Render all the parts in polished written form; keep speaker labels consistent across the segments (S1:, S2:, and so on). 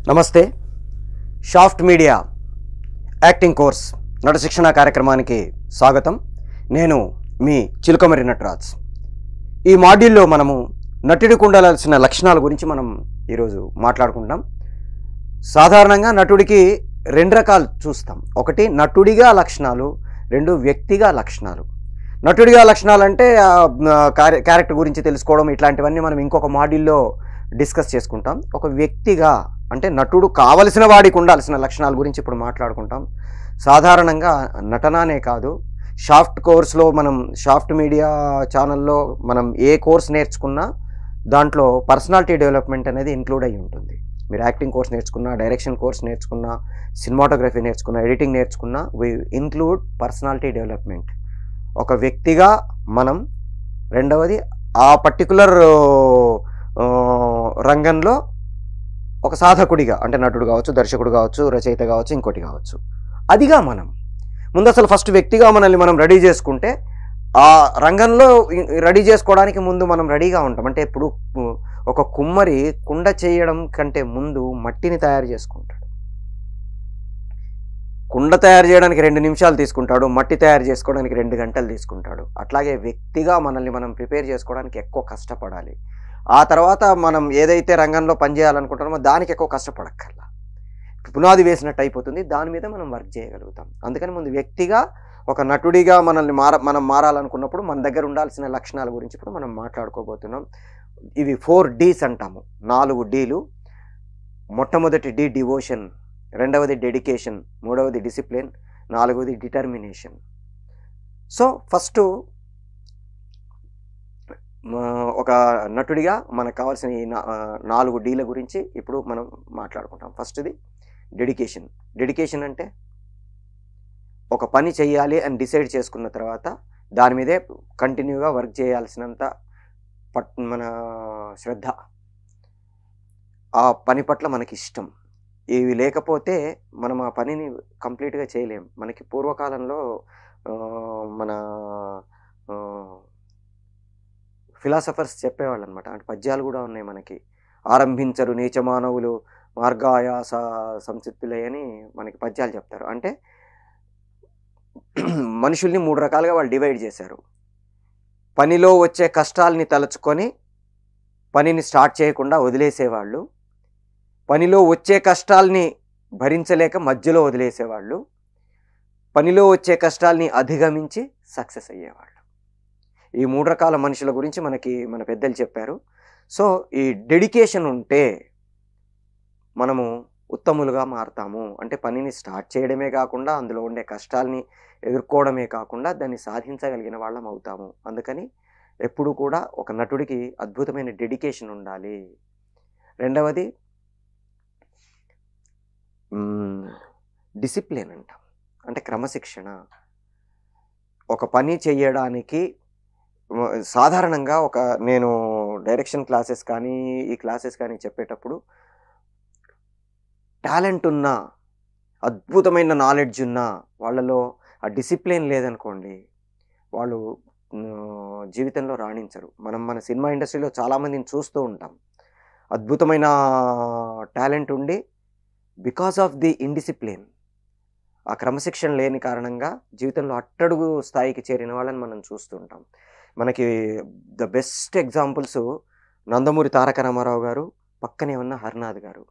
S1: నమస్తే. Shaft media acting course నట శిక్షణ కార్యక్రమానికి స్వాగతం. నేను మీ చిలుకమరి నటరాజ్. ఈ మాడ్యూల్లో మనము నటుడికి ఉండాల్సిన లక్షణాల గురించి మనం ఈరోజు మాట్లాడుకుంటాం. సాధారణంగా నటుడికి రెండు రకాలు చూస్తాం. ఒకటి నటుడిగా లక్షణాలు, రెండు వ్యక్తిగా లక్షణాలు. నటుడిగా లక్షణాలు అంటే క్యారెక్టర్ గురించి తెలుసుకోవడం, ఇట్లాంటివన్నీ మనం ఇంకొక మాడ్యూల్లో డిస్కస్ చేసుకుంటాం. ఒక వ్యక్తిగా అంటే నటుడు కావలసిన వాడికి ఉండాల్సిన లక్షణాల గురించి ఇప్పుడు మాట్లాడుకుంటాం. సాధారణంగా నటననే కాదు, షాఫ్ట్ కోర్స్లో మనం షాఫ్ట్ మీడియా ఛానల్లో మనం ఏ కోర్స్ నేర్చుకున్నా దాంట్లో పర్సనాలిటీ డెవలప్మెంట్ అనేది ఇంక్లూడ్ అయ్యి ఉంటుంది. మీరు యాక్టింగ్ కోర్స్ నేర్చుకున్నా, డైరెక్షన్ కోర్స్ నేర్చుకున్నా, సినిమాటోగ్రఫీ నేర్చుకున్నా, ఎడిటింగ్ నేర్చుకున్నా, వి ఇంక్లూడ్ పర్సనాలిటీ డెవలప్మెంట్. ఒక వ్యక్తిగా మనం, రెండవది ఆ పర్టికులర్ రంగంలో ఒక సాధకుడిగా, అంటే నటుడు కావచ్చు, దర్శకుడు కావచ్చు, రచయిత కావచ్చు, ఇంకోటి కావచ్చు, అదిగా మనం ముందు అసలు ఫస్ట్ వ్యక్తిగా మనల్ని మనం రెడీ చేసుకుంటే ఆ రంగంలో రెడీ చేసుకోవడానికి ముందు మనం రెడీగా ఉంటాం. అంటే ఇప్పుడు ఒక కుమ్మరి కుండ చేయడం కంటే ముందు మట్టిని తయారు చేసుకుంటాడు. కుండ తయారు చేయడానికి 2 నిమిషాలు తీసుకుంటాడు, మట్టి తయారు చేసుకోవడానికి 2 గంటలు తీసుకుంటాడు. అట్లాగే వ్యక్తిగా మనల్ని మనం ప్రిపేర్ చేసుకోవడానికి ఎక్కువ కష్టపడాలి. ఆ తర్వాత మనం ఏదైతే రంగంలో పనిచేయాలనుకుంటున్నామో దానికి ఎక్కువ కష్టపడక్కర్లా, పునాది వేసినట్టు అయిపోతుంది. దాని మీద మనం వర్క్ చేయగలుగుతాం. అందుకని ముందు వ్యక్తిగా ఒక నటుడిగా మనం మారాలనుకున్నప్పుడు మన దగ్గర ఉండాల్సిన లక్షణాల గురించి ఇప్పుడు మనం మాట్లాడుకోబోతున్నాం. ఇవి 4 Ds అంటాము, 4 Dలు. మొట్టమొదటి డి డివోషన్, రెండవది డెడికేషన్, మూడవది డిసిప్లిన్, నాలుగవది డిటర్మినేషన్. సో ఫస్ట్ ఒక నటుడిగా మనకు కావాల్సిన ఈ 4 Dల గురించి ఇప్పుడు మనం మాట్లాడుకుంటాం. ఫస్ట్ది డెడికేషన్. డెడికేషన్ అంటే ఒక పని చేయాలి అని డిసైడ్ చేసుకున్న తర్వాత దాని మీదే కంటిన్యూగా వర్క్ చేయాల్సినంత మన శ్రద్ధ, ఆ పని పట్ల మనకి ఇష్టం, ఇవి లేకపోతే మనం ఆ పనిని కంప్లీట్గా చేయలేం. మనకి పూర్వకాలంలో మన ఫిలాసఫర్స్ చెప్పేవాళ్ళు అనమాట. అంటే పద్యాలు కూడా ఉన్నాయి మనకి. ఆరంభించరు నీచ మానవులు మార్గాయాస సంసిద్ధులయ్యని మనకి పద్యాలు చెప్తారు. అంటే మనుషుల్ని 3 రకాలుగా వాళ్ళు డివైడ్ చేశారు. పనిలో వచ్చే కష్టాలని తలుచుకొని పనిని స్టార్ట్ చేయకుండా వదిలేసేవాళ్ళు, పనిలో వచ్చే కష్టాలని భరించలేక మధ్యలో వదిలేసేవాళ్ళు, పనిలో వచ్చే కష్టాలని అధిగమించి సక్సెస్ అయ్యేవాళ్ళు. ఈ 3 రకాల మనుషుల గురించి మనకి మన పెద్దలు చెప్పారు. సో ఈ డెడికేషన్ ఉంటే మనము ఉత్తములుగా మారుతాము. అంటే పనిని స్టార్ట్ చేయడమే కాకుండా అందులో ఉండే కష్టాలని ఎదుర్కోవడమే కాకుండా దాన్ని సాధించగలిగిన వాళ్ళం అవుతాము. అందుకని ఎప్పుడు కూడా ఒక నటుడికి అద్భుతమైన డెడికేషన్ ఉండాలి. రెండవది డిసిప్లిన్ అంటాం, అంటే క్రమశిక్షణ. ఒక పని చేయడానికి సాధారణంగా నేను డైరెక్షన్ క్లాసెస్ కానీ ఈ క్లాసెస్ కానీ చెప్పేటప్పుడు టాలెంట్ ఉన్న, అద్భుతమైన నాలెడ్జ్ ఉన్న వాళ్ళలో ఆ డిసిప్లిన్ లేదనుకోండి, వాళ్ళు జీవితంలో రాణించరు. మన సినిమా ఇండస్ట్రీలో చాలామందిని చూస్తూ ఉంటాం, అద్భుతమైన టాలెంట్ ఉండి బికాస్ ఆఫ్ ది ఇండిసిప్లిన్, ఆ క్రమశిక్షణ లేని కారణంగా జీవితంలో అట్టడుగు స్థాయికి చేరిన వాళ్ళని మనం చూస్తుంటాం. మనకి the best examples Nandamuri Taraka Ramarao గారు, పక్కనే ఉన్న హర్నాథ్ గారు.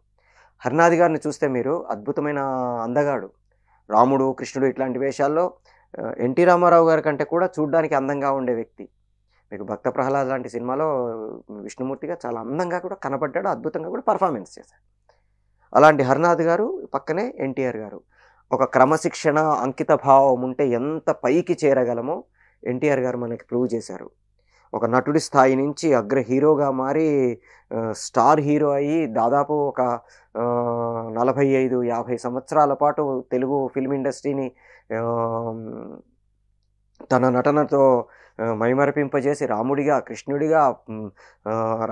S1: హర్నాథ్ గారిని చూస్తే మీరు అద్భుతమైన అందగాడు, రాముడు, కృష్ణుడు ఇట్లాంటి వేషాల్లో ఎన్టీ రామారావు గారి కంటే కూడా చూడ్డానికి అందంగా ఉండే వ్యక్తి. మీకు భక్త ప్రహ్లాద్ లాంటి సినిమాలో విష్ణుమూర్తిగా చాలా అందంగా కూడా కనబడ్డాడు, అద్భుతంగా కూడా పర్ఫార్మెన్స్ చేశాడు. అలాంటి హర్నాథ్ గారు పక్కనే ఎన్టీఆర్ గారు. ఒక క్రమశిక్షణ, అంకిత భావం ఉంటే ఎంత పైకి చేరగలమో ఎన్టీఆర్ గారు మనకి ప్రూవ్ చేశారు. ఒక నటుడి స్థాయి నుంచి అగ్ర హీరోగా మారి స్టార్ హీరో అయ్యి దాదాపు ఒక 45-50 సంవత్సరాల పాటు తెలుగు ఫిల్మ్ ఇండస్ట్రీని తన నటనతో మైమరపింపజేసి రాముడిగా, కృష్ణుడిగా,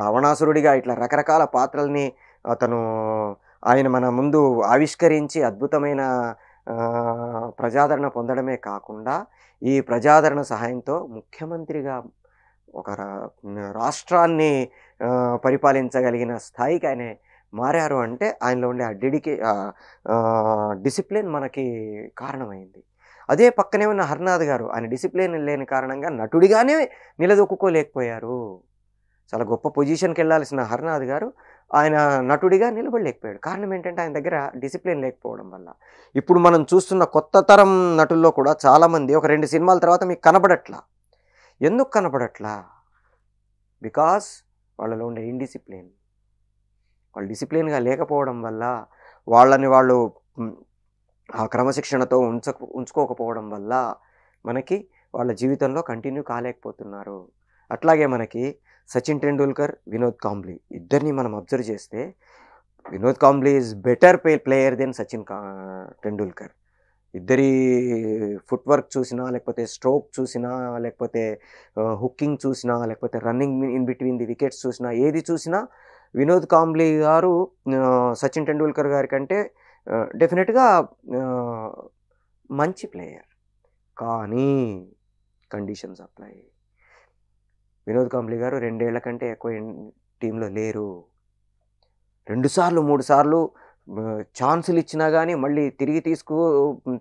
S1: రావణాసురుడిగా ఇట్లా రకరకాల పాత్రల్ని ఆయన మన ముందు ఆవిష్కరించి అద్భుతమైన ప్రజాదరణ పొందడమే కాకుండా ఈ ప్రజాదరణ సహాయంతో ముఖ్యమంత్రిగా ఒక రాష్ట్రాన్ని పరిపాలించగలిగిన స్థాయికి ఆయన మారారు అంటే ఆయనలో ఉండే ఆ డిసిప్లిన్ మనకి కారణమైంది. అదే పక్కనే ఉన్న హర్నాథ్ గారు ఆయన డిసిప్లిన్ లేని కారణంగా నటుడిగానే నిలదొక్కుకోలేకపోయారు. చాలా గొప్ప పొజిషన్‌కెళ్ళాల్సిన హర్నాథ్ గారు ఆయన నటుడిగా నిలబడలేకపోయాడు. కారణం ఏంటంటే ఆయన దగ్గర డిసిప్లిన్ లేకపోవడం వల్ల. ఇప్పుడు మనం చూస్తున్న కొత్త తరం నటుల్లో కూడా చాలామంది ఒక 2 సినిమాల తర్వాత మీకు కనపడట్లా. ఎందుకు కనపడట్లా? బికాస్ వాళ్ళలో ఉండే ఇండిసిప్లిన్. వాళ్ళు డిసిప్లిన్‌గా లేకపోవడం వల్ల వాళ్ళని వాళ్ళు హ్మ్, ఆ క్రమశిక్షణతో ఉంచుకోకపోవడం వల్ల మనకి వాళ్ళ జీవితంలో కంటిన్యూ కాలేకపోతున్నారు. అట్లాగే మనకి సచిన్ టెండూల్కర్, వినోద్ కాంబ్లీ ఇద్దరిని మనం అబ్జర్వ్ చేస్తే Vinod Kambli is better player then Tendulkar. ఇద్దరి ఫుట్‌వర్క్ చూసినా, లేకపోతే స్ట్రోక్ చూసినా, లేకపోతే హుక్కింగ్ చూసినా, లేకపోతే running in between the wickets చూసినా, ఏది చూసినా వినోద్ కాంబ్లీ గారు సచిన్ టెండూల్కర్ గారి కంటే డెఫినెట్‌గా ఆహ్, మంచి ప్లేయర్. కానీ కండిషన్స్ అప్లై. వినోద్ కాంబ్లీ గారు 2 ఏళ్ల కంటే ఎక్కువ టీమ్‌లో లేరు. 2 సార్లు, 3 సార్లు ఛాన్సులు ఇచ్చినా గానీ, మళ్ళీ తిరిగి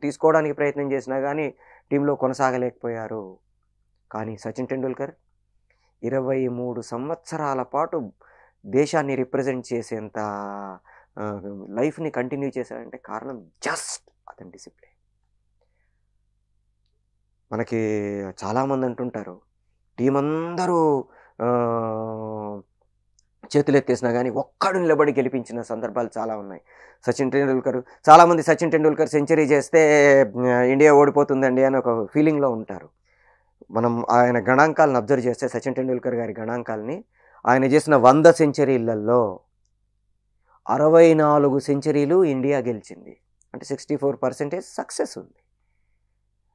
S1: తీసుకోవడానికి ప్రయత్నం చేసినా గానీ, టీమ్‌లో కొనసాగలేకపోయారు. కానీ సచిన్ టెండూల్కర్ 23 సంవత్సరాల పాటు దేశాన్ని రిప్రజెంట్ చేసేంత ఆహ్, లైఫ్‌ని కంటిన్యూ చేశాడంటే కారణం జస్ట్ అతని డిసిప్లిన్. మనకి చాలామంది అంటుంటారు, టీమందరూ ఆహ్, చేతులెత్తేసినా గానీ, ఒక్కడు నిలబడి గెలిపించిన సందర్భాలు చాలా ఉన్నాయి. చాలామంది సచిన్ టెండూల్కర్ సెంచరీ చేస్తే ఇండియా ఓడిపోతుందండి అని ఒక ఫీలింగ్‌లో ఉంటారు. మనం ఆయన గణాంకాలను అబ్జర్వ్ చేస్తే సచిన్ టెండూల్కర్ గారి గణాంకాల్ని, ఆయన చేసిన 100 సెంచరీలలో 64 సెంచరీలు ఇండియా గెలిచింది. అంటే 64% సక్సెస్ ఉంది.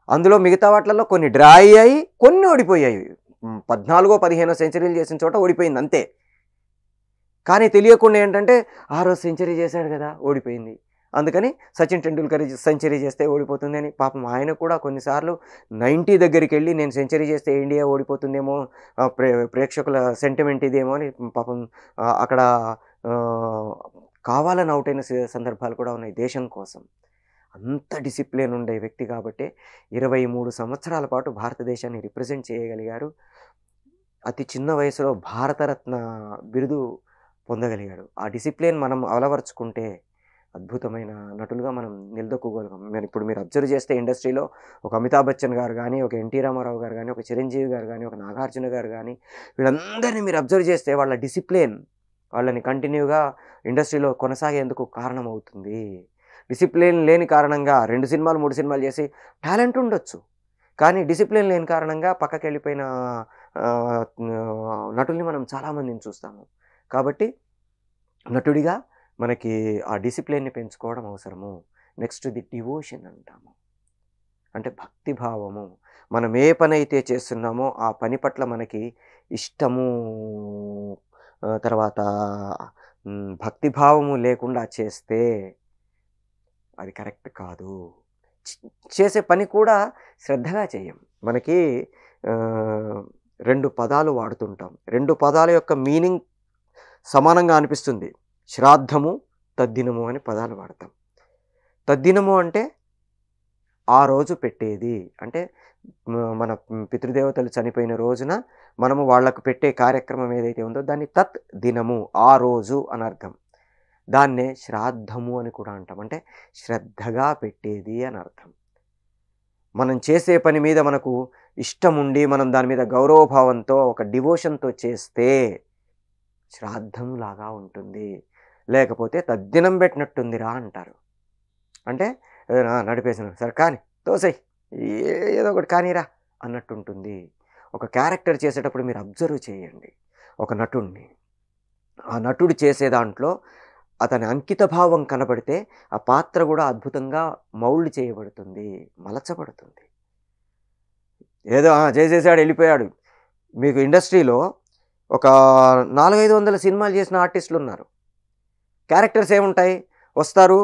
S1: అందులో మిగతా వాట్లల్లో కొన్ని డ్రా అయ్యాయి, కొన్ని ఓడిపోయాయి. 14, 15 సెంచరీలు చేసిన చోట ఓడిపోయింది అంతే. కానీ తెలియకుండా ఏంటంటే, ఆ రోజు సెంచరీ చేశాడు కదా! ఓడిపోయింది. అందుకని సచిన్ టెండూల్కర్ సెంచరీ చేస్తే ఓడిపోతుందని పాపం ఆయన కూడా కొన్నిసార్లు 90 దగ్గరికెళ్ళి నేను సెంచరీ చేస్తే ఇండియా ఓడిపోతుందేమో, ప్రేక్షకుల సెంటిమెంట్ ఇదేమో అని పాపం అక్కడ ఆహ్, కావాలని ఔట్ అయిన సందర్భాలు కూడా ఉన్నాయి దేశం కోసం. అంత డిసిప్లిన్ ఉండే వ్యక్తి కాబట్టే 23 సంవత్సరాల పాటు భారతదేశాన్ని రిప్రజెంట్ చేయగలిగారు. అతి చిన్న వయసులో భారతరత్న బిరుదు పొందగలిగాడు. ఆ డిసిప్లిన్ మనం అలవరుచుకుంటే అద్భుతమైన నటులుగా మనం నిలదొక్కుకోగలం. ఇప్పుడు మీరు అబ్జర్వ్ చేస్తే ఇండస్ట్రీలో ఒక అమితాబ్ బచ్చన్ గారు గానీ, ఒక ఎన్టీ రామారావు గారు గానీ, ఒక చిరంజీవి గారు గానీ, ఒక నాగార్జున గారు గానీ, వీళ్ళందరినీ మీరు అబ్జర్వ్ చేస్తే వాళ్ళ డిసిప్లిన్ వాళ్ళని కంటిన్యూగా ఇండస్ట్రీలో కొనసాగేందుకు కారణమవుతుంది. డిసిప్లిన్ లేని కారణంగా 2 సినిమాలు, 3 సినిమాలు చేసి టాలెంట్ ఉండొచ్చు. కానీ డిసిప్లిన్ లేని కారణంగా పక్కకెళ్ళిపోయిన ఆహ్, నటుల్ని మనం చాలామందిని చూస్తాము. కాబట్టి నటుడిగా మనకి ఆ డిసిప్లిన్‌ని పెంచుకోవడం అవసరము. నెక్స్ట్ డివోషన్ అంటాము. అంటే భక్తి భావము. మనం ఏ పనైతే చేస్తున్నామో ఆ పని పట్ల మనకి ఇష్టము, తర్వాత భక్తి భావము లేకుండా చేస్తే అది కరెక్ట్ కాదు. చ్ చేసే పని కూడా శ్రద్ధగా చెయ్యం. మనకి 2 పదాలు వాడుతుంటాం. 2 పదాల యొక్క మీనింగ్ సమానంగా అనిపిస్తుంది. శ్రాద్ధము, తద్దినము అని పదాలు వాడతాం. తద్దినము అంటే ఆ రోజు పెట్టేది. అంటే మన పితృదేవతలు చనిపోయిన రోజున మనము వాళ్ళకు పెట్టే కార్యక్రమం ఏదైతే ఉందో దాన్ని తత్ దినము, ఆ రోజు అనర్థం. దాన్నే శ్రాద్ధము అని కూడా అంటాం. అంటే శ్రద్ధగా పెట్టేది అని అర్థం. మనం చేసే పని మీద మనకు ఇష్టముండి, మనం దాని మీద గౌరవభావంతో, ఒక డివోషన్‌తో చేస్తే శ్రాద్ధంలాగా ఉంటుంది. లేకపోతే తద్దినం పెట్టినట్టుందిరా అంటారు. అంటే నడిపేసిన సరే కాని తోసేయ్, ఏదో ఒకటి కానీరా అన్నట్టుంటుంది. ఒక క్యారెక్టర్ చేసేటప్పుడు మీరు అబ్జర్వ్ చేయండి ఒక నటుడిని. ఆ నటుడు చేసే దాంట్లో అతని అంకిత భావం కనబడితే ఆ పాత్ర కూడా అద్భుతంగా మౌల్డ్ చేయబడుతుంది, మలచబడుతుంది. ఏదో చేసేసాడు వెళ్ళిపోయాడు. మీకు ఇండస్ట్రీలో ఒక 400, 500 సినిమాలు చేసిన ఆర్టిస్టులున్నారు. క్యారెక్టర్స్ ఏముంటాయి? వస్తారు,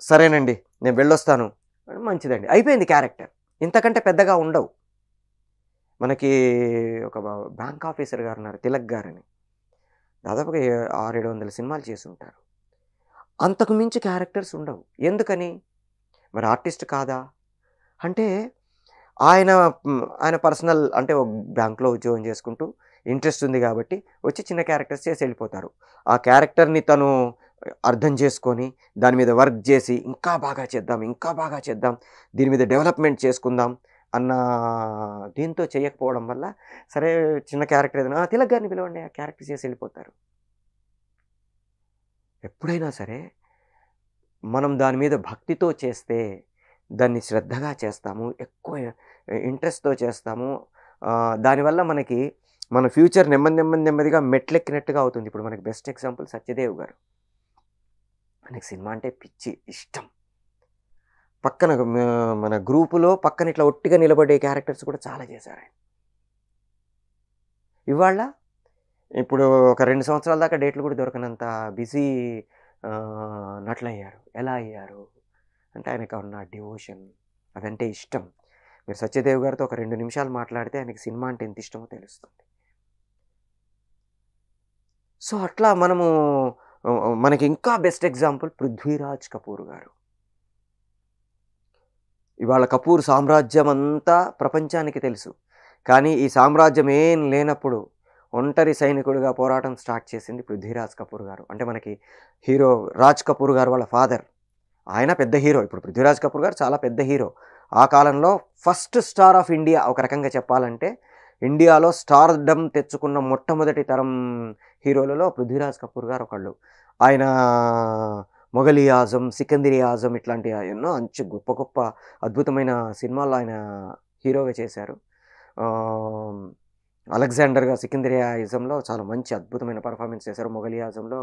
S1: సరేనండి నేను వెళ్ళొస్తాను, మంచిదండి, అయిపోయింది క్యారెక్టర్. ఇంతకంటే పెద్దగా ఉండవు. మనకి ఒక బ్యాంక్ ఆఫీసర్ గారు ఉన్నారు, తిలక్ గారని. దాదాపుగా 600, 700 సినిమాలు చేసుంటారు. అంతకు మించి క్యారెక్టర్స్ ఉండవు. ఎందుకని? మరి ఆర్టిస్ట్ కాదా? అంటే ఆయన పర్సనల్ అంటే ఒక బ్యాంక్‌లో ఉద్యోగం చేసుకుంటూ ఇంట్రెస్ట్ ఉంది కాబట్టి వచ్చి చిన్న క్యారెక్టర్స్ చేసి వెళ్ళిపోతారు. ఆ క్యారెక్టర్‌ని తను అర్థం చేసుకొని దాని మీద వర్క్ చేసి ఇంకా బాగా చేద్దాం, ఇంకా బాగా చేద్దాం, దీని మీద డెవలప్‌మెంట్ చేసుకుందాం అన్న దీంతో చేయకపోవడం వల్ల సరే చిన్న క్యారెక్టర్ ఏదైనా తిలక్ గారిని పిలవండి ఆ క్యారెక్టర్ చేసి వెళ్ళిపోతారు. ఎప్పుడైనా సరే మనం దాని మీద భక్తితో చేస్తే దాన్ని శ్రద్ధగా చేస్తాము, ఎక్కువ ఇంట్రెస్ట్‌తో చేస్తాము. దానివల్ల మనకి మన ఫ్యూచర్ నెమ్మదిగా మెట్లెక్కినట్టుగా అవుతుంది. ఇప్పుడు మనకి బెస్ట్ ఎగ్జాంపుల్ సత్యదేవ్ గారు. ఆయనకి సినిమా అంటే పిచ్చి, ఇష్టం. పక్కన మన గ్రూపులో పక్కన ఇట్లా ఒట్టిగా నిలబడే క్యారెక్టర్స్ కూడా చాలా చేశారాయన. ఇవాళ ఇప్పుడు ఒక 2 సంవత్సరాల దాకా డేట్లు కూడా దొరకనంత బిజీ నటులయ్యారు. ఎలా అయ్యారు? అంటే ఆయనకున్న డివోషన్, అదంటే ఇష్టం. మీరు సత్యదేవ్ గారితో ఒక 2 నిమిషాలు మాట్లాడితే ఆయనకి సినిమా అంటే ఎంత ఇష్టమో తెలుస్తుంది. సో, అట్లా మనకి ఇంకా బెస్ట్ ఎగ్జాంపుల్ పృథ్వీరాజ్ కపూర్ గారు. ఇవాళ కపూర్ సామ్రాజ్యం అంతా ప్రపంచానికి తెలుసు. కానీ ఈ సామ్రాజ్యం ఏం లేనప్పుడు ఒంటరి సైనికుడిగా పోరాటం స్టార్ట్ చేసింది పృథ్వీరాజ్ కపూర్ గారు. అంటే మనకి హీరో రాజ్ కపూర్ గారు వాళ్ళ ఫాదర్. ఆయన పెద్ద హీరో. ఇప్పుడు పృథ్వీరాజ్ కపూర్ గారు చాలా పెద్ద హీరో. ఆ కాలంలో ఫస్ట్ స్టార్ ఆఫ్ ఇండియా ఒక రకంగా చెప్పాలంటే ఇండియాలో స్టార్డమ్ తెచ్చుకున్న మొట్టమొదటి తరం హీరోలలో పృథ్వీరాజ్ కపూర్ గారు ఒకళ్ళు. ఆయన మొఘల్ ఈ ఆజం, సికందర్ ఈ ఆజం ఇట్లాంటి ఎన్నో గొప్ప గొప్ప అద్భుతమైన సినిమాల్లో ఆయన హీరోగా చేశారు. అలెగ్జాండర్గా సికందర్ ఈ ఆజంలో చాలా మంచి అద్భుతమైన పర్ఫార్మెన్స్ చేశారు. మొఘల్ ఈ ఆజంలో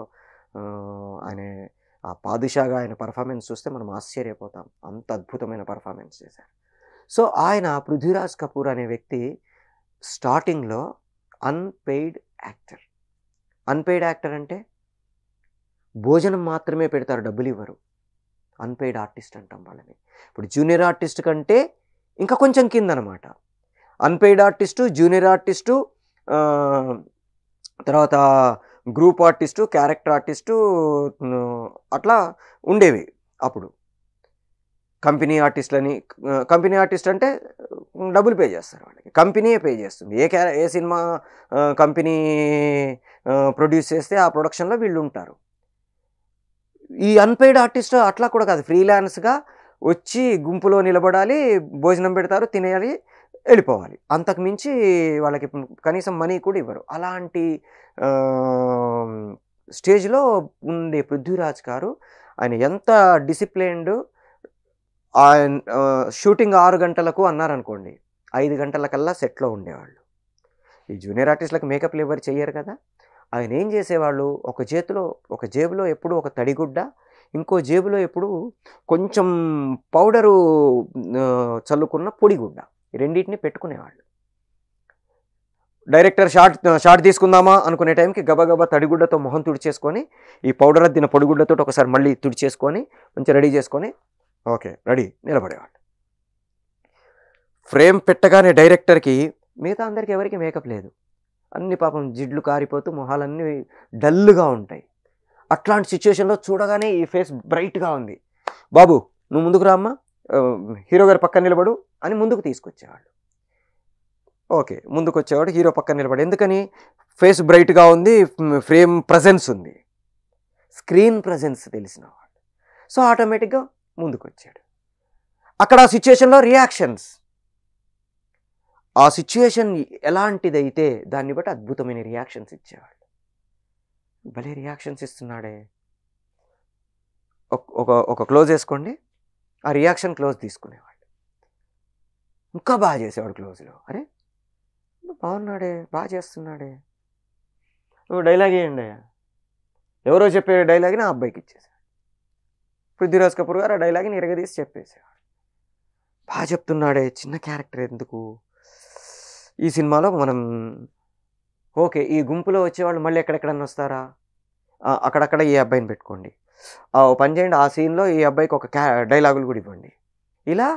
S1: ఆయన ఆ పాదుషాగా ఆయన పర్ఫార్మెన్స్ చూస్తే మనం ఆశ్చర్యపోతాం. అంత అద్భుతమైన పర్ఫార్మెన్స్ చేశారు. సో ఆయన పృథ్వీరాజ్ కపూర్ అనే వ్యక్తి స్టార్టింగ్లో అన్‌పెయిడ్ యాక్టర్. అన్‌పెయిడ్ యాక్టర్ అంటే భోజనం మాత్రమే పెడతారు, డబ్బులు ఇవ్వరు. అన్‌పెయిడ్ ఆర్టిస్ట్ అంటాం వాళ్ళని. ఇప్పుడు జూనియర్ ఆర్టిస్ట్ కంటే ఇంకా కొంచెం కిందనమాట. అన్‌పెయిడ్ ఆర్టిస్టు, జూనియర్ ఆర్టిస్టు, తర్వాత గ్రూప్ ఆర్టిస్టు, క్యారెక్టర్ ఆర్టిస్టు అట్లా ఉండేవి అప్పుడు. కంపెనీ ఆర్టిస్టులని. కంపెనీ ఆర్టిస్ట్ అంటే డబ్బులు పే చేస్తారు వాళ్ళకి. కంపెనీయే పే చేస్తుంది. ఏ సినిమా కంపెనీ ప్రొడ్యూస్ చేస్తే ఆ ప్రొడక్షన్లో వీళ్ళు ఉంటారు. ఈ అన్‌పెయిడ్ ఆర్టిస్ట్ అట్లా కూడా కాదు. ఫ్రీలాన్స్‌గా వచ్చి గుంపులో నిలబడాలి, భోజనం పెడతారు, తినేయాలి, వెళ్ళిపోవాలి. అంతకు మించి వాళ్ళకి కనీసం మనీ కూడా ఇవ్వరు. అలాంటి స్టేజ్లో ఉండే పృథ్వీరాజ్ గారు ఆయన ఎంత డిసిప్లైన్డ్. ఆయన షూటింగ్ 6 గంటలకు అన్నారనుకోండి, 5 గంటలకల్లా సెట్లో ఉండేవాళ్ళు. ఈ జూనియర్ ఆర్టిస్టులకు మేకప్లు ఎవరు చెయ్యరు కదా. ఆయన ఏం చేసేవాళ్ళు, ఒక జేబులో ఎప్పుడు ఒక తడిగుడ్డ, ఇంకో జేబులో ఎప్పుడు కొంచెం పౌడరు చల్లుకున్న పొడిగుడ్డ, ఈ రెండింటిని పెట్టుకునేవాళ్ళు. డైరెక్టర్ షాట్ తీసుకుందామా అనుకునే టైంకి గబగబా తడిగుడ్డతో మొహం తుడిచేసుకొని ఈ పౌడర్ అద్దిన పొడిగుడ్డతో ఒకసారి మళ్ళీ తుడిచేసుకొని కొంచెం రెడీ చేసుకొని ఓకే రెడీ నిలబడేవాళ్ళు. ఫ్రేమ్ పెట్టగానే డైరెక్టర్కి మిగతా అందరికీ ఎవరికి మేకప్ లేదు. అన్ని పాపం జిడ్లు కారిపోతూ మొహాలన్నీ డల్గా ఉంటాయి. అట్లాంటి సిచ్యువేషన్లో చూడగానే ఈ ఫేస్ బ్రైట్గా ఉంది, బాబు నువ్వు ముందుకు రామ్మా, హీరో గారి పక్కన నిలబడు అని ముందుకు తీసుకొచ్చేవాళ్ళు. ఓకే ముందుకు వచ్చేవాడు, హీరో పక్కన నిలబడి. ఎందుకని? ఫేస్ బ్రైట్గా ఉంది, ఫ్రేమ్ ప్రజెన్స్ ఉంది, స్క్రీన్ ప్రజెన్స్ తెలిసినవాడు. సో ఆటోమేటిక్గా ముందుకు వచ్చాడు. అక్కడ ఆ సిచ్యువేషన్లో రియాక్షన్స్, ఆ సిచ్యువేషన్ ఎలాంటిదైతే దాన్ని బట్టి అద్భుతమైన రియాక్షన్స్ ఇచ్చేవాళ్ళు. భలే రియాక్షన్స్ ఇస్తున్నాడే. ఒక క్లోజ్ వేసుకోండి, ఆ రియాక్షన్ క్లోజ్ తీసుకునేవాళ్ళు. ఇంకా బాగా చేసేవాడు క్లోజ్లో. అరే బాగున్నాడే, బాగా చేస్తున్నాడే, డైలాగ్ వేయండి. ఎవరో చెప్పే డైలాగ్ని ఆ అబ్బాయికి ఇచ్చేసాడు. పృథ్వీరాజ్ కపూర్ గారు ఆ డైలాగ్ని ఇరగదీసి చెప్పేసేవాడు. బాగా చెప్తున్నాడే, చిన్న క్యారెక్టర్ ఎందుకు ఈ సినిమాలో మనం. ఓకే ఈ గుంపులో వచ్చేవాళ్ళు మళ్ళీ ఎక్కడెక్కడన్నా వస్తారా, అక్కడక్కడ ఈ అబ్బాయిని పెట్టుకోండి, ఓ పని చేయండి, ఆ సీన్లో ఈ అబ్బాయికి ఒక డైలాగులు కూడా ఇవ్వండి. ఇలా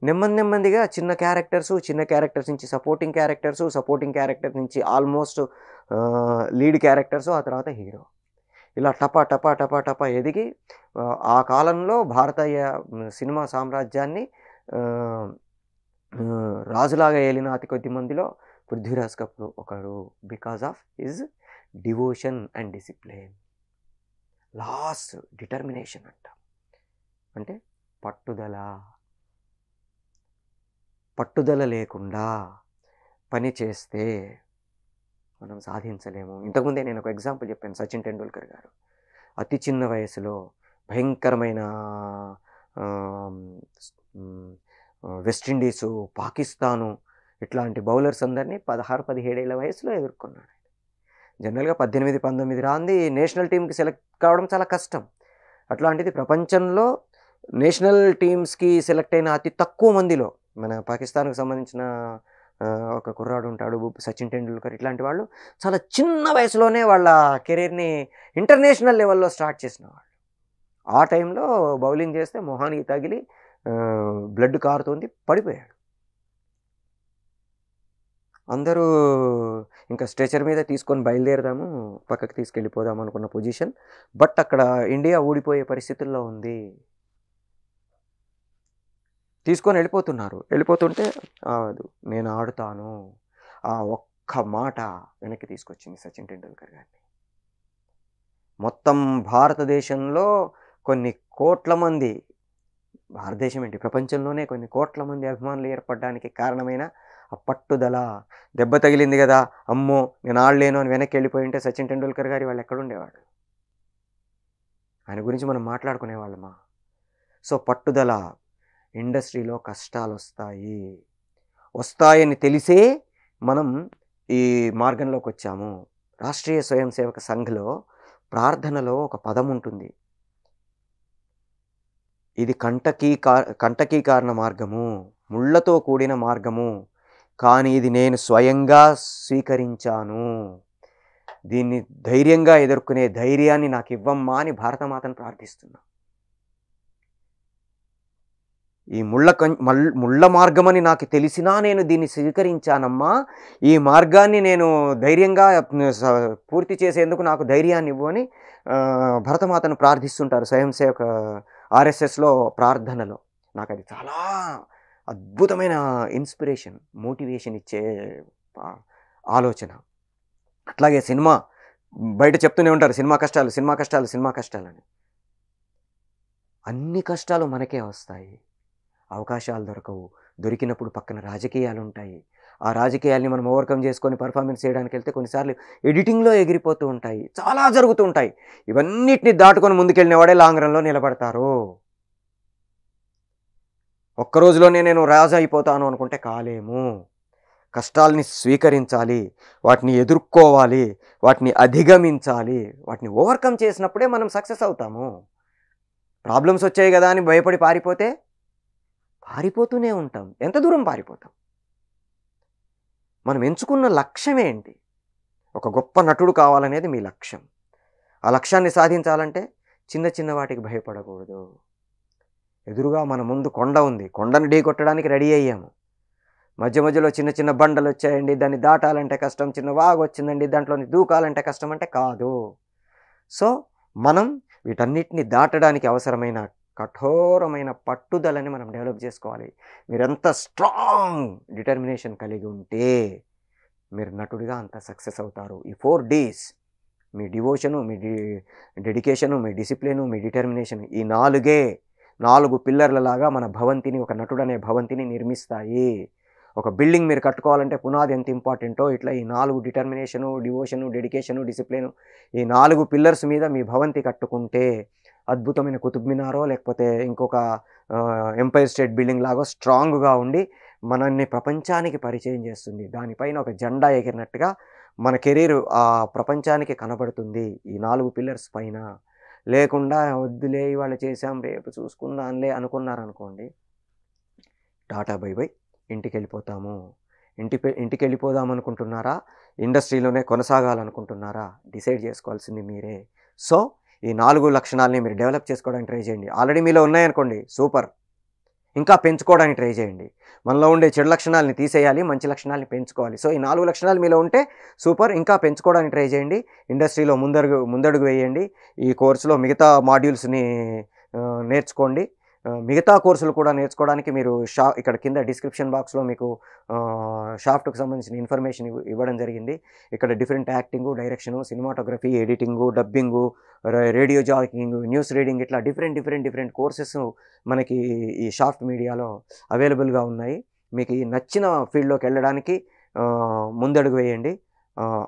S1: నెమ్మదిగా చిన్న క్యారెక్టర్స్ నుంచి సపోర్టింగ్ క్యారెక్టర్ నుంచి ఆల్మోస్ట్ లీడ్ క్యారెక్టర్స్, ఆ తర్వాత హీరో. ఇలా టపా టపా టపా టపా ఎదిగి ఆ కాలంలో భారతీయ సినిమా సామ్రాజ్యాన్ని రాజులాగా ఏలిన అతి కొద్ది మందిలో పృథ్వీరాజ్ కపూర్ ఒకడు, because of his devotion and discipline. Last determination అంట, అంటే పట్టుదల లేకుండా పని చేస్తే మనం సాధించలేము. ఇంతకుముందే నేను ఒక ఎగ్జాంపుల్ చెప్పాను, సచిన్ టెండూల్కర్ గారు అతి చిన్న వయసులో భయంకరమైన వెస్టిండీసు, పాకిస్తాను ఇట్లాంటి బౌలర్స్ అందరినీ 16-17 ఏళ్ల వయసులో ఎదుర్కొన్నాడు. జనరల్గా 18-19 రాంది నేషనల్ టీంకి సెలెక్ట్ కావడం చాలా కష్టం. అట్లాంటిది ప్రపంచంలో నేషనల్ టీమ్స్కి సెలెక్ట్ అయిన అతి తక్కువ మందిలో మన పాకిస్తాన్కి సంబంధించిన ఒక కుర్రాడు ఉంటాడు, సచిన్ టెండూల్కర్. ఇట్లాంటి వాళ్ళు చాలా చిన్న వయసులోనే వాళ్ళ కెరీర్ని ఇంటర్నేషనల్ లెవెల్లో స్టార్ట్ చేసిన వాళ్ళు. ఆ టైంలో బౌలింగ్ చేస్తే మొహానికి తగిలి బ్లడ్ కారుతుంది, పడిపోయాడు. అందరూ ఇంకా స్ట్రెచర్ మీద తీసుకొని బయలుదేరదాము, పక్కకి తీసుకెళ్ళిపోదాం అనుకున్న పొజిషన్. బట్ అక్కడ ఇండియా ఓడిపోయే పరిస్థితుల్లో ఉంది. తీసుకొని వెళ్ళిపోతుంటే నేను ఆడుతాను, ఆ ఒక్క మాట వెనక్కి తీసుకొచ్చింది సచిన్ టెండూల్కర్ గారిని. మొత్తం భారతదేశంలో కొన్ని కోట్ల మంది, భారతదేశం ఏంటి ప్రపంచంలోనే కొన్ని కోట్ల మంది అభిమానులు ఏర్పడడానికి కారణమైన ఆ పట్టుదల. దెబ్బ తగిలింది కదా, అమ్మో నేను ఆడలేను అని వెనక్కి వెళ్ళిపోయి ఉంటే సచిన్ టెండూల్కర్ గారి వాళ్ళు ఎక్కడుండేవాడు? ఆయన గురించి మనం మాట్లాడుకునేవాళ్ళమా? సో పట్టుదల. ఇండస్ట్రీలో కష్టాలు వస్తాయని తెలిసే మనం ఈ మార్గంలోకి వచ్చాము. రాష్ట్రీయ స్వయం సేవక సంఘ్లో ప్రార్థనలో ఒక పదం ఉంటుంది, ఇది కంటకీకారణ మార్గము, ముళ్ళతో కూడిన మార్గము, కానీ ఇది నేను స్వయంగా స్వీకరించాను, దీన్ని ధైర్యంగా ఎదుర్కొనే ధైర్యాన్ని నాకు ఇవ్వమ్మా అని భారతమాతను ప్రార్థిస్తున్నా. ఈ ముళ్ళ మార్గమని నాకు తెలిసినా నేను దీన్ని స్వీకరించానమ్మా, ఈ మార్గాన్ని నేను ధైర్యంగా పూర్తి చేసేందుకు నాకు ధైర్యాన్ని ఇవ్వు అని భరతమాతను ప్రార్థిస్తుంటారు స్వయం సేవక ఆర్ఎస్ఎస్లో ప్రార్థనలో. నాకు అది చాలా అద్భుతమైన ఇన్స్పిరేషన్, మోటివేషన్ ఇచ్చే ఆలోచన. అట్లాగే సినిమా బయట చెప్తూనే ఉంటారు సినిమా కష్టాలని. అన్ని కష్టాలు మనకే వస్తాయి, అవకాశాలు దొరకవు. దొరికినప్పుడు పక్కన రాజకీయాలు ఉంటాయి. ఆ రాజకీయాల్ని మనం ఓవర్కమ్ చేసుకొని పర్ఫార్మెన్స్ చేయడానికి వెళ్తే కొన్నిసార్లు ఎడిటింగ్లో ఎగిరిపోతూ ఉంటాయి, చాలా జరుగుతూ ఉంటాయి. ఇవన్నిటిని దాటుకొని ముందుకెళ్ళిన వాడే లాంగ్ రన్లో నిలబడతారు. ఒక్కరోజులోనే నేను రాజు అయిపోతాను అనుకుంటే కాలేము. కష్టాలని స్వీకరించాలి, వాటిని ఎదుర్కోవాలి, వాటిని అధిగమించాలి. వాటిని ఓవర్కమ్ చేసినప్పుడే మనం సక్సెస్ అవుతాము. ప్రాబ్లమ్స్ వచ్చాయి కదా అని భయపడి పారిపోతూనే ఉంటాం. ఎంత దూరం పారిపోతాం? మనం ఎంచుకున్న లక్ష్యం ఏంటి? ఒక గొప్ప నటుడు కావాలనేది మీ లక్ష్యం. ఆ లక్ష్యాన్ని సాధించాలంటే చిన్న చిన్న వాటికి భయపడకూడదు. ఎదురుగా మన ముందు కొండ ఉంది, కొండను ఢీకొట్టడానికి రెడీ అయ్యాము. మధ్యలో చిన్న చిన్న బండలు వచ్చాయండి, దాన్ని దాటాలంటే కష్టం. చిన్న వాగు వచ్చిందండి, దాంట్లోని దూకాలంటే కష్టం అంటే కాదు. సో మనం వీటన్నిటిని దాటడానికి అవసరమైన కఠోరమైన పట్టుదలని మనం డెవలప్ చేసుకోవాలి. మీరెంత స్ట్రాంగ్ డిటర్మినేషన్ కలిగి ఉంటే మీరు నటుడిగా అంత సక్సెస్ అవుతారు. ఈ 4 Ds, మీ డివోషను, మీ డెడికేషను, మీ డిసిప్లిను, మీ డిటర్మినేషన్, ఈ 4 పిల్లర్లలాగా మన భవంతిని, ఒక నటుడు అనే భవంతిని నిర్మిస్తాయి. ఒక బిల్డింగ్ మీరు కట్టుకోవాలంటే పునాది ఎంత ఇంపార్టెంటో, ఇట్లా ఈ 4 డిటర్మినేషను, డివోషను, డెడికేషను, డిసిప్లిను, ఈ 4 పిల్లర్స్ మీద మీ భవంతి కట్టుకుంటే అద్భుతమైన కుతుబ్ మినారో లేకపోతే ఇంకొక ఎంపైర్ స్టేట్ బిల్డింగ్ లాగో స్ట్రాంగ్గా ఉండి మనల్ని ప్రపంచానికి పరిచయం చేస్తుంది. దానిపైన ఒక జెండా ఎగిరినట్టుగా మన కెరీర్ ఆ ప్రపంచానికి కనబడుతుంది ఈ 4 పిల్లర్స్ పైన. లేకుండా వద్దులే ఇవాళ చేసాం రేపు చూసుకుందాంలే అనుకున్నారనుకోండి, టాటా బై బై, ఇంటికి వెళ్ళిపోతాము. ఇంటికి వెళ్ళిపోదాం అనుకుంటున్నారా, ఇండస్ట్రీలోనే కొనసాగాలనుకుంటున్నారా, డిసైడ్ చేసుకోవాల్సింది మీరే. సో ఈ 4 లక్షణాలని మీరు డెవలప్ చేసుకోవడానికి ట్రై చేయండి. ఆల్రెడీ మీలో ఉన్నాయనుకోండి, సూపర్. ఇంకా పెంచుకోవడానికి ట్రై చేయండి. మనలో ఉండే చెడు లక్షణాలని తీసేయాలి, మంచి లక్షణాలని పెంచుకోవాలి. సో, ఈ 4 లక్షణాలు మీలో ఉంటే సూపర్. ఇంకా పెంచుకోవడానికి ట్రై చేయండి. ఇండస్ట్రీలో ముందడుగు వేయండి. ఈ కోర్సులో మిగతా మాడ్యూల్స్‌ని నేర్చుకోండి. మిగతా కోర్సులు కూడా నేర్చుకోవడానికి మీరు ఇక్కడ కింద డిస్క్రిప్షన్ బాక్స్‌లో మీకు షాఫ్ట్‌కి సంబంధించిన ఇన్ఫర్మేషన్ ఇవ్వడం జరిగింది. ఇక్కడ different acting, direction, cinematography, editing, dubbing, radio jockeying, news reading ఇట్లా డిఫరెంట్ కోర్సెస్ మనకి ఈ షాఫ్ట్ మీడియాలో అవైలబుల్‌గా ఉన్నాయి. మీకు ఈ నచ్చిన ఫీల్డ్‌లోకి వెళ్ళడానికి ముందడుగు వేయండి.